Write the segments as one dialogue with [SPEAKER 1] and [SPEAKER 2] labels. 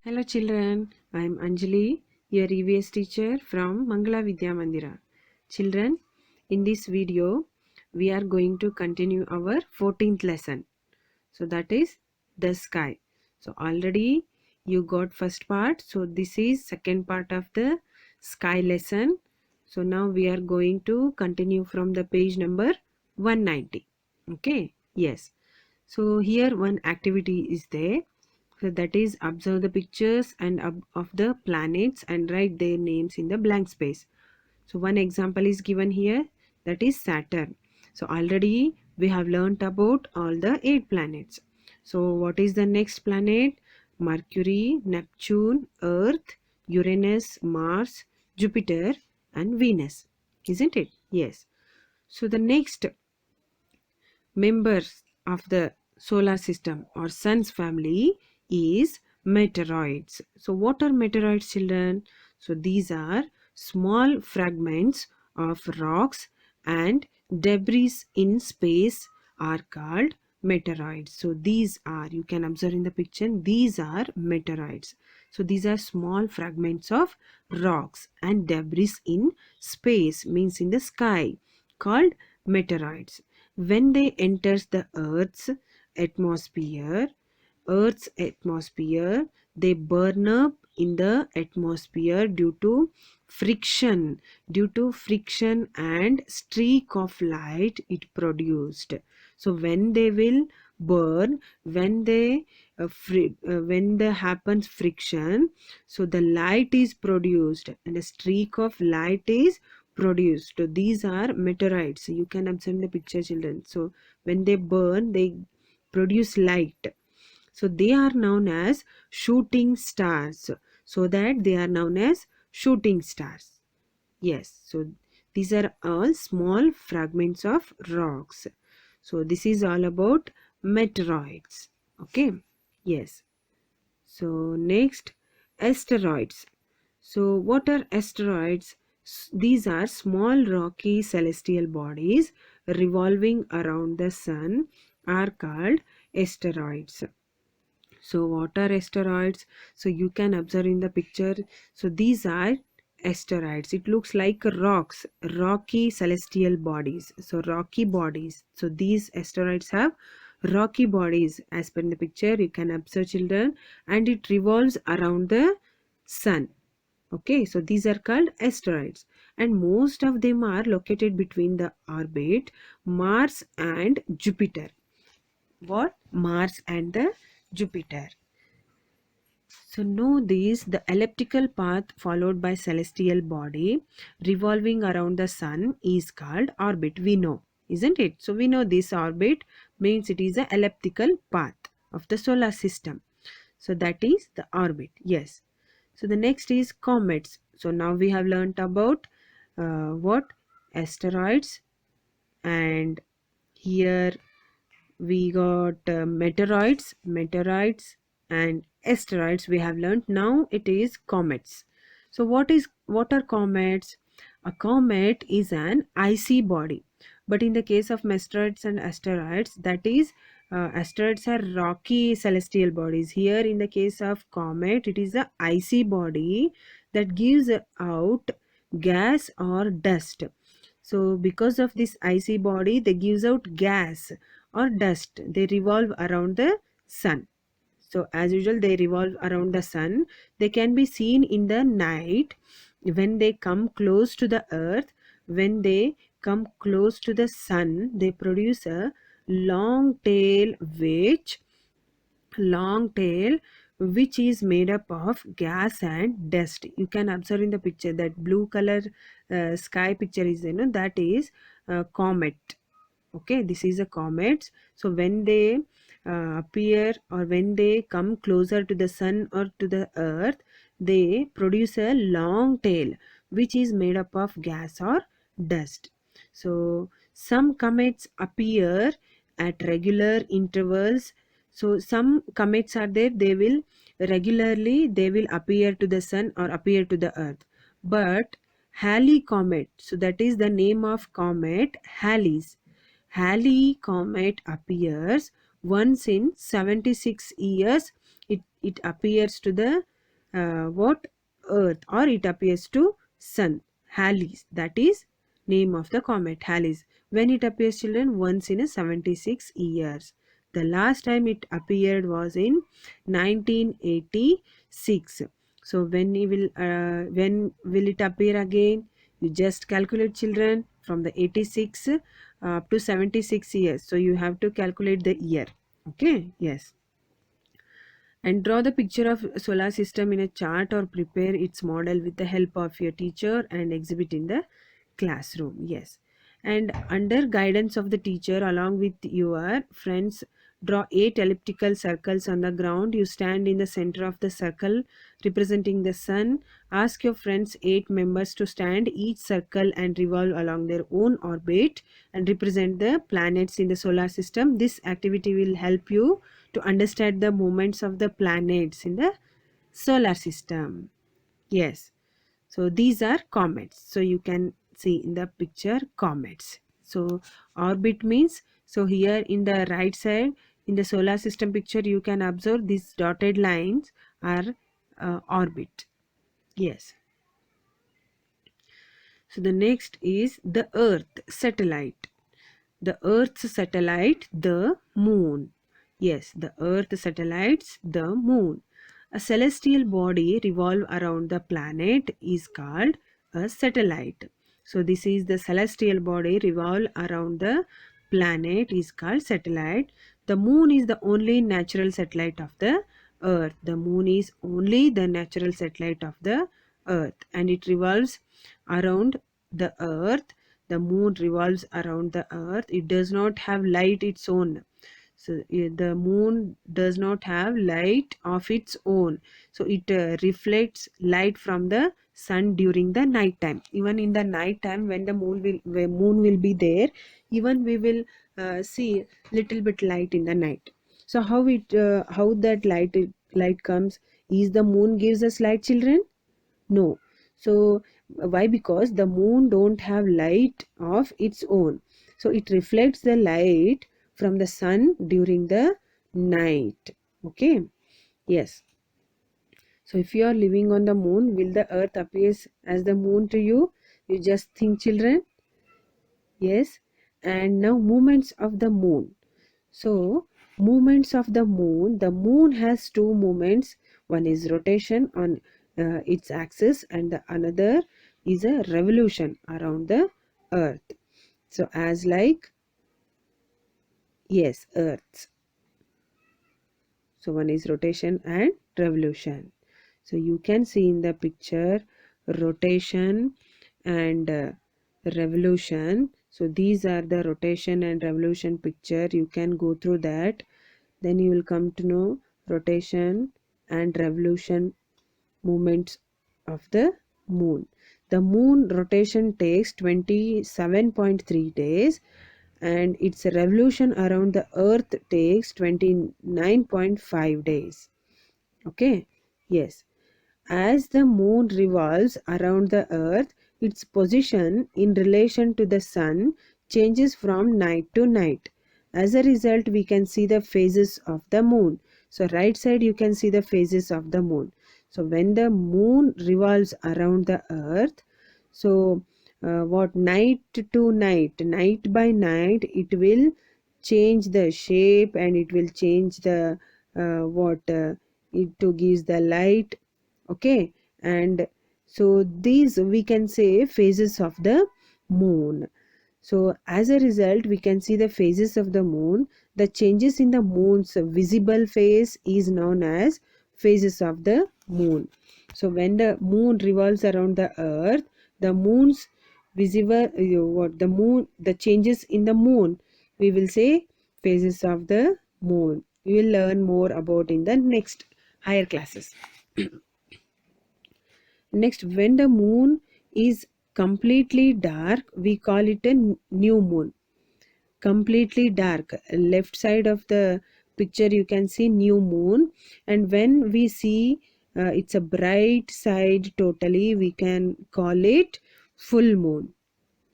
[SPEAKER 1] Hello children, I am Anjali, your EVS teacher from Mangala Vidya Mandira. Children, in this video, we are going to continue our 14th lesson. So that is the sky. So already you got first part. So this is second part of the sky lesson. So now we are going to continue from the page number 190. Okay, yes. So here one activity is there. So that is observe the pictures and of the planets and write their names in the blank space. So one example is given here, that is Saturn. So already we have learnt about all the 8 planets. So what is the next planet? Mercury, Neptune, Earth, Uranus, Mars, Jupiter and Venus. Isn't it? Yes. So the next members of the solar system or sun's family is meteoroids. So what are meteoroids, children? So these are small fragments of rocks and debris in space are called meteoroids. So these are, you can observe in the picture, these are meteoroids. So these are small fragments of rocks and debris in space, means in the sky, called meteoroids. When they enters the earth's atmosphere, they burn up in the atmosphere due to friction and streak of light it produced. So when they will burn, when there happens friction, so the light is produced and a streak of light is produced. So these are meteorites. You can observe the picture, children. So when they burn, they produce light. So they are known as shooting stars. So that they are known as shooting stars. Yes. So these are all small fragments of rocks. So this is all about meteoroids. Okay. Yes. So next, asteroids. So what are asteroids? These are small rocky celestial bodies revolving around the sun are called asteroids. So what are asteroids? So you can observe in the picture. So these are asteroids. It looks like rocks, rocky celestial bodies. So rocky bodies. So these asteroids have rocky bodies as per in the picture. You can observe, children, and it revolves around the sun. Okay, so these are called asteroids, and most of them are located between the orbit Mars and Jupiter. What? Mars and the Jupiter. So know this, the elliptical path followed by celestial body revolving around the sun is called orbit. We know, isn't it? So we know this orbit means it is a elliptical path of the solar system. So that is the orbit. Yes. So the next is comets. So now we have learnt about what? Asteroids, and here we got meteoroids and asteroids we have learnt. Now it is comets. So what are comets? A comet is an icy body, but in the case of meteoroids and asteroids, that is, asteroids are rocky celestial bodies. Here in the case of comet, it is a icy body that gives out gas or dust. So because of this icy body, they gives out gas or dust. They revolve around the sun. So as usual, they revolve around the sun. They can be seen in the night when they come close to the earth. When they come close to the sun, they produce a long tail long tail which is made up of gas and dust. You can observe in the picture that blue color sky picture is, that is comet. Okay, this is a comet. So when they appear or when they come closer to the sun or to the earth, they produce a long tail which is made up of gas or dust. So some comets appear at regular intervals. So some comets are there, they will regularly they will appear to the sun or appear to the earth. But Halley comet, so that is the name of comet, Halley comet appears once in 76 years it appears to the what earth, or it appears to sun. Halley's, that is name of the comet, Halley's. When it appears, children? Once in a 76 years. The last time it appeared was in 1986. So when will it appear again? You just calculate, children, from the 86 up to 76 years. So you have to calculate the year. Okay, yes. And draw the picture of solar system in a chart, or prepare its model with the help of your teacher and exhibit in the classroom. Yes. And under guidance of the teacher, along with your friends, draw 8 elliptical circles on the ground. You stand in the center of the circle representing the sun. Ask your friends, 8 members, to stand each circle and revolve along their own orbit and represent the planets in the solar system. This activity will help you to understand the movements of the planets in the solar system. Yes. So these are comets. So you can see in the picture comets. So orbit means, so here in the right side in the solar system picture, you can observe these dotted lines are orbit. Yes. So the next is the Earth satellite. The Earth's satellite, the moon. Yes, the Earth satellites, the moon. A celestial body revolve around the planet is called a satellite. So this is the celestial body revolve around the planet is called satellite. The moon is the only natural satellite of the Earth. The moon is only the natural satellite of the Earth, and it revolves around the Earth. The moon revolves around the Earth. It does not have light its own. So the moon does not have light of its own. So it reflects light from the sun during the night time. Even in the night time, when the moon will be there, even we will see little bit light in the night. So how that light comes? Is the moon gives us light, children? No. So why? Because the moon don't have light of its own. So it reflects the light from the sun during the night. Okay. Yes. So if you are living on the moon, will the earth appears as the moon to you? You just think, children. Yes. And now movements of the moon. So movements of the moon has two movements. One is rotation on its axis, and the another is a revolution around the earth. So as like, yes, earth. So one is rotation and revolution. So you can see in the picture rotation and revolution. So these are the rotation and revolution picture. You can go through that. Then you will come to know rotation and revolution movements of the moon. The moon rotation takes 27.3 days, and its revolution around the earth takes 29.5 days. Okay. Yes. As the moon revolves around the earth, its position in relation to the sun changes from night to night. As a result, we can see the phases of the moon. So right side you can see the phases of the moon. So when the moon revolves around the earth, so what, night to night by night, it will change the shape, and it will change the it to gives the light. Okay. And so these we can say phases of the moon. So as a result, we can see the phases of the moon. The changes in the moon's visible phase is known as phases of the moon. So when the moon revolves around the earth, the moon's visible the changes in the moon, we will say phases of the moon. We will learn more about in the next higher classes. Next, when the moon is completely dark, we call it a new moon. Completely dark. Left side of the picture you can see new moon, and when we see it's a bright side totally, we can call it full moon.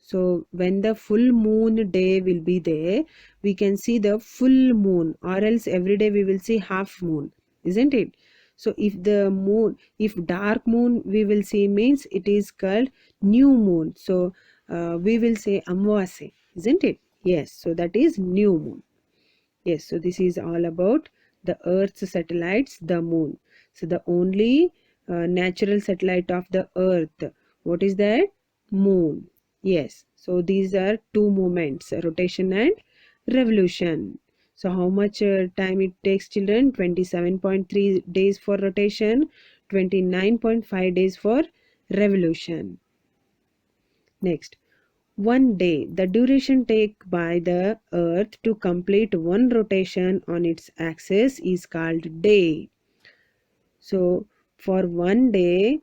[SPEAKER 1] So when the full moon day will be there, we can see the full moon, or else every day we will see half moon. isn't it? So if dark moon we will see means it is called new moon. So we will say amvase, isn't it? Yes, so that is new moon. Yes, so this is all about the Earth's satellites, the moon. So the only natural satellite of the Earth, what is that? Moon. Yes, so these are two movements, rotation and revolution. So how much time it takes, children? 27.3 days for rotation, 29.5 days for revolution. Next, one day, the duration taken by the Earth to complete one rotation on its axis is called day. So, for one day,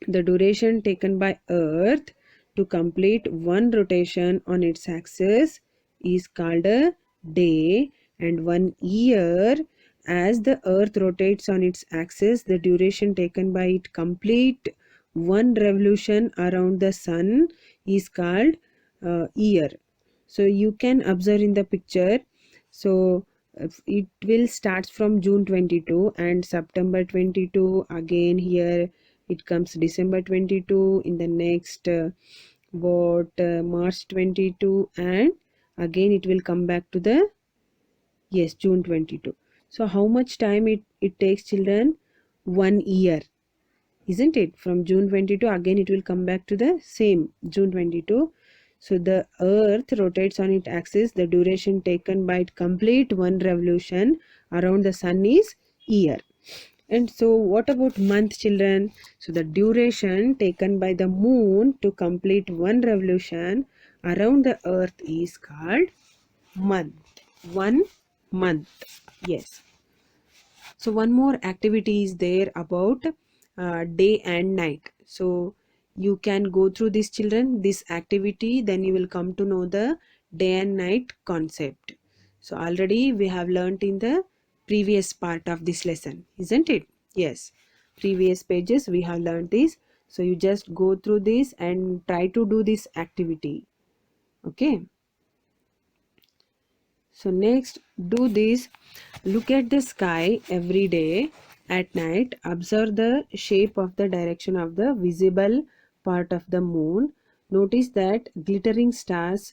[SPEAKER 1] the duration taken by Earth to complete one rotation on its axis is called a day, and 1 year, as the Earth rotates on its axis, the duration taken by it complete one revolution around the sun is called year. So you can observe in the picture. So it will start from June 22 and September 22, again here it comes December 22, in the next March 22, and again it will come back to the, yes, June 22. So how much time it takes, children? 1 year, isn't it? From June 22 again it will come back to the same June 22. So the Earth rotates on its axis. The duration taken by it complete one revolution around the sun is year. And so what about month, children? So the duration taken by the moon to complete one revolution around the Earth is called month. 1 month. Yes. So one more activity is there about day and night. So you can go through this, children, this activity, then you will come to know the day and night concept. So already we have learnt in the previous part of this lesson, isn't it? Yes, previous pages we have learnt this. So you just go through this and try to do this activity. Okay. So next, do this. Look at the sky every day at night. Observe the shape of the direction of the visible part of the moon. Notice that glittering stars.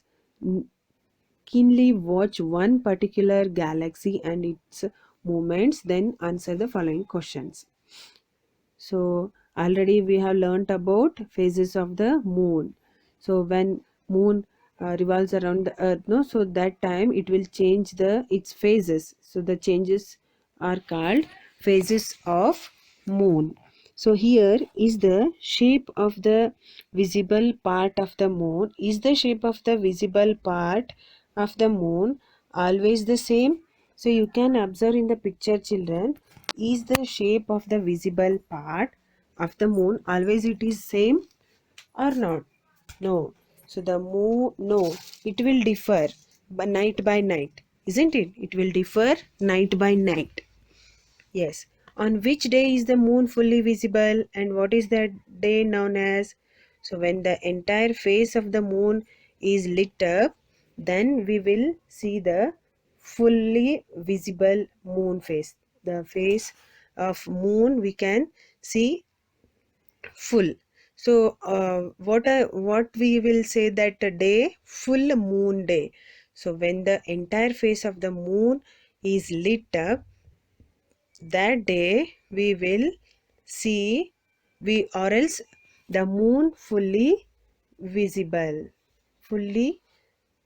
[SPEAKER 1] Keenly watch one particular galaxy and its movements. Then answer the following questions. So already we have learnt about phases of the moon. So when moon revolves around the earth, no, so that time it will change its phases. So the changes are called phases of moon. So here is the shape of the visible part of the moon. Is the shape of the visible part of the moon always the same? So you can observe in the picture, children. Is the shape of the visible part of the moon always it is same or not? No. So the moon, no, it will differ by night, isn't it? It will differ night by night. Yes. On which day is the moon fully visible, and what is that day known as? So when the entire face of the moon is lit up, then we will see the fully visible moon face. The face of moon we can see full. So what we will say that a day, full moon day. So when the entire face of the moon is lit up, that day we will see, we or else the moon fully visible, fully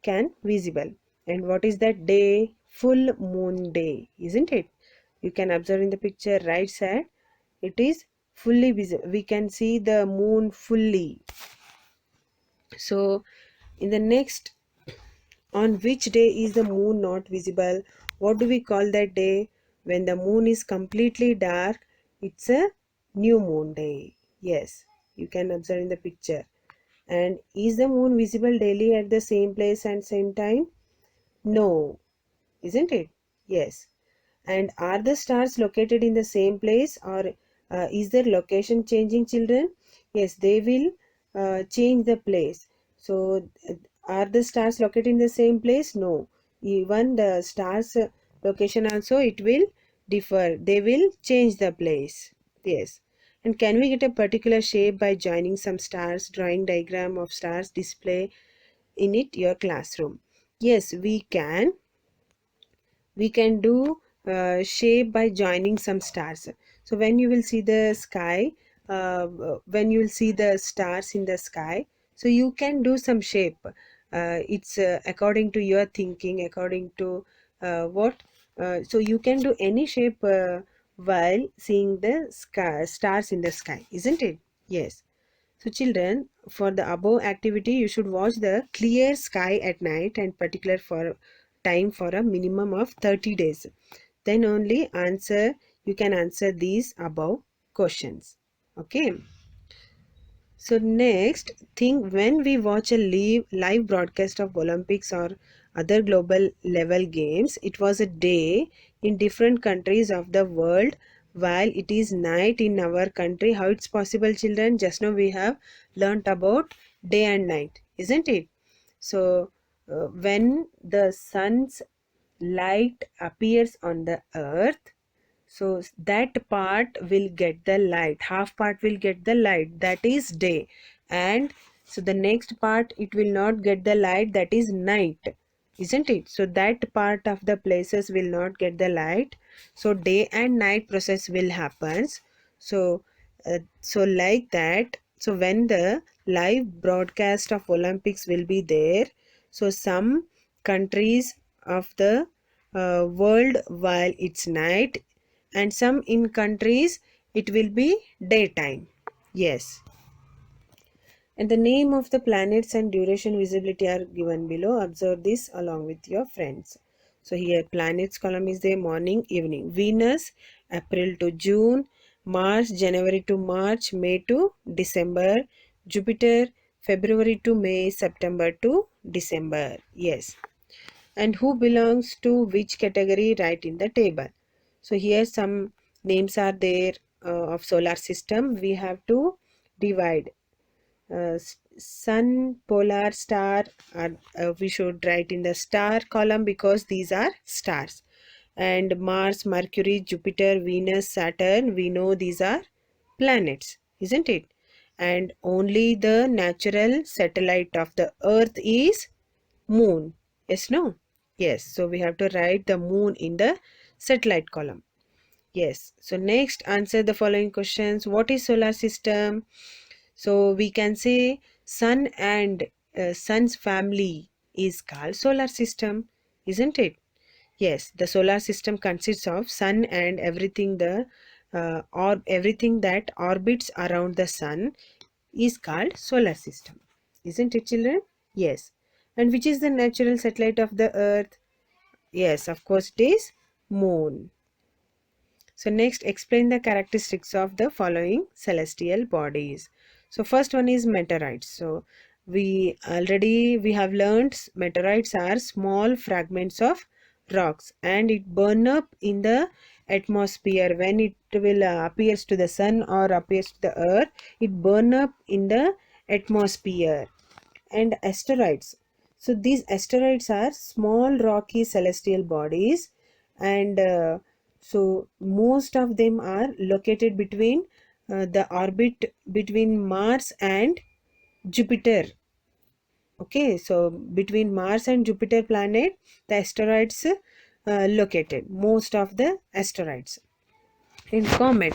[SPEAKER 1] can visible. And what is that day? Full moon day, isn't it? You can observe in the picture right side, it is fully visible, we can see the moon fully. So in the next, on which day is the moon not visible? What do we call that day? When the moon is completely dark, it's a new moon day. Yes, you can observe in the picture. And is the moon visible daily at the same place and same time? No, isn't it? Yes. And are the stars located in the same place, or is their location changing, children? Yes, they will change the place. So are the stars located in the same place? No. Even the stars location also it will differ, they will change the place. Yes. And can we get a particular shape by joining some stars? Drawing diagram of stars, display in it your classroom. Yes, we can do shape by joining some stars. So when you will see the sky, when you will see the stars in the sky, so you can do some shape. It's according to your thinking, according to what so you can do any shape while seeing the sky, stars in the sky, isn't it? Yes. So children, for the above activity, you should watch the clear sky at night and particular for time for a minimum of 30 days. Then only you can answer these above questions. Okay. So next thing, when we watch a live broadcast of Olympics or other global level games, it was a day in different countries of the world while it is night in our country. How it's possible, children? Just now we have learnt about day and night, isn't it? So when the sun's light appears on the earth, so that part will get the light, half part will get the light, that is day. And so the next part it will not get the light, that is night, isn't it? So that part of the places will not get the light, so day and night process will happens. So like that, so when the live broadcast of Olympics will be there, so some countries of the world while it's night, and some in countries it will be daytime. Yes. And the name of the planets and duration visibility are given below. Observe this along with your friends. So here planets column is the morning, evening. Venus, April to June. Mars, January to March, May to December. Jupiter, February to May, September to December. Yes. And who belongs to which category, write in the table. So here some names are there of solar system. We have to divide sun, polar star, we should write in the star column because these are stars. And Mars, Mercury, Jupiter, Venus, Saturn, we know these are planets, isn't it? And only the natural satellite of the earth is moon. Yes, no? Yes, so we have to write the moon in the satellite column. Yes, so next answer the following questions. What is solar system? So we can say sun and sun's family is called solar system, isn't it? Yes, the solar system consists of sun and everything or everything that orbits around the sun is called solar system, isn't it, children? Yes. And which is the natural satellite of the earth? Yes, of course it is moon. So next, explain the characteristics of the following celestial bodies. So first one is meteorites. So we have learned meteorites are small fragments of rocks and it burn up in the atmosphere when it will appears to the sun or appears to the earth. It burn up in the atmosphere. And asteroids, so these asteroids are small rocky celestial bodies, and so most of them are located between the orbit between Mars and Jupiter. Okay, so between Mars and Jupiter planet the asteroids located, most of the asteroids. In comet,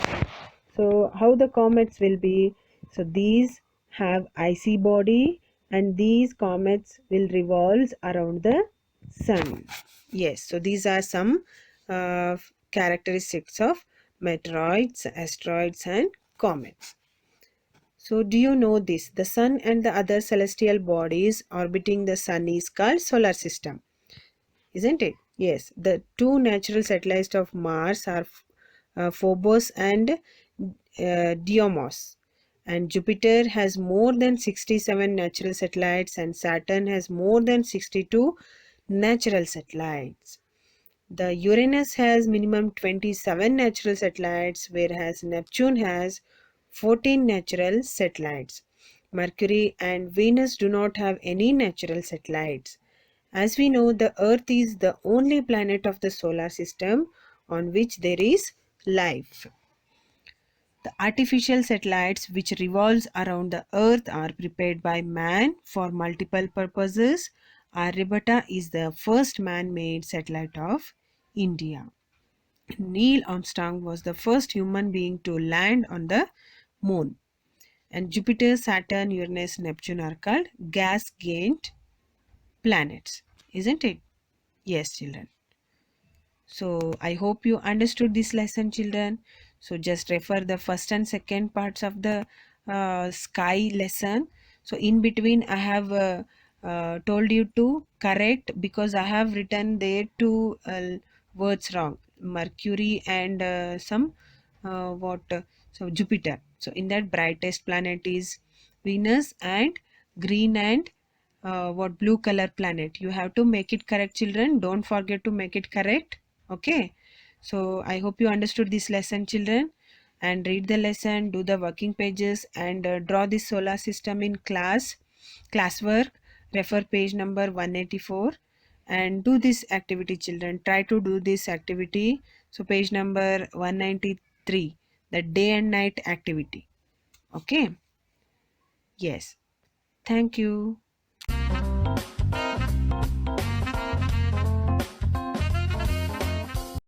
[SPEAKER 1] so how the comets will be, so these have icy body and these comets will revolve around the sun. Yes, so these are some characteristics of meteoroids, asteroids and comets. So do you know this? The sun and the other celestial bodies orbiting the sun is called solar system, isn't it? Yes, the two natural satellites of Mars are Phobos and Deimos. And Jupiter has more than 67 natural satellites and Saturn has more than 62 natural satellites. The Uranus has minimum 27 natural satellites, whereas Neptune has 14 natural satellites. Mercury and Venus do not have any natural satellites. As we know, the Earth is the only planet of the solar system on which there is life. The artificial satellites which revolves around the earth are prepared by man for multiple purposes. Aryabhatta is the first man-made satellite of India. Neil Armstrong was the first human being to land on the moon. And Jupiter, Saturn, Uranus, Neptune are called gas giant planets, isn't it? Yes, children. So I hope you understood this lesson, children. So just refer the first and second parts of the sky lesson. So in between, I have told you to correct because I have written there two words wrong: Mercury and some what? So Jupiter. So in that, brightest planet is Venus, and green and what blue color planet. You have to make it correct, children. Don't forget to make it correct. Okay, so I hope you understood this lesson, children, and read the lesson, do the working pages, and draw this solar system in classwork. Refer page number 184 and do this activity, children. Try to do this activity. So page number 193, the day and night activity. Okay, yes, thank you.